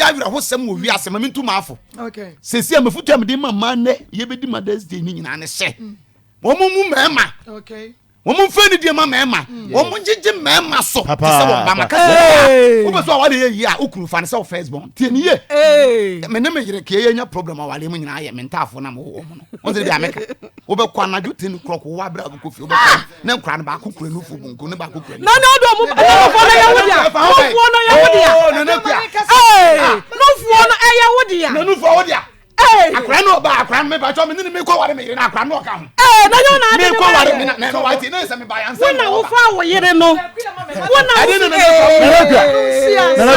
awira ho sem wo wi asem me ntuma afo okay sesi amafutu am de mama ne ye bedi Mother's Day ni nyina ne hye wo mu mema okay wo mu fa ni de mama wo mu ngege mema so se wo ba maka wo be so awale ye a okuru fa ne se first born tie ni ye me ne me yire ke ye nya problem awale mu nyina ye mentafo na mo wo mu no wo se de ameka wo be kwa na jote ni kroko wo abra ko fi wo be na nkura na ba ko kura no fu bunko ne ba ko kura na do mu fo na ya wodia no fu no ya wodia na kwa no fu no e ya wodia na no fu wodia akra no ba akra me ba cho me ni me ko ware me yire na akra no ka ho na yo na me ko ware me na wa ti na se me ba yan se na wo fa wo yire no wo na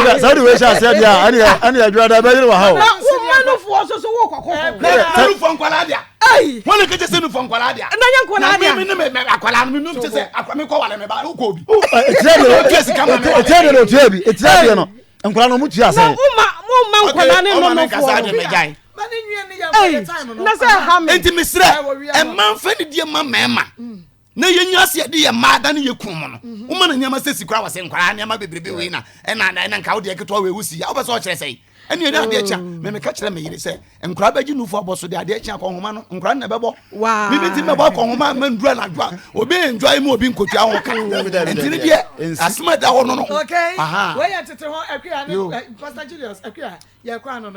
na sorry we sha say dia ani adwa da ba yire wa ha o wo ma no fu so so wo kwakọ na no fu nkwala dia wọ́n ke se no fu nkwala dia na nya nkwala dia me me akwala no me se akwa me ko ware me ba ko bi etia de no nkwala no mu tia say mo nkwala ne no fu na say ha me enti misre e man fa ni die mama na yenya se de ye maada ne ye kum no wo ma na nyama se sikura wase nkwara nyama bebrebe we na na nka wo de keto we wusi ya wo be so kire sei ene ene ade echa me ka kire me yire se nkwara ba gi nufu aboso de ade echa ko homa no nkwara na bebo mi bi ti me bo ko homa ma ndura na dwa obi enjoy mu obi nkotua ho ka enti ne die asma da ho no okay we ya tete ho akua ne Pastor Julius akua ya kwa no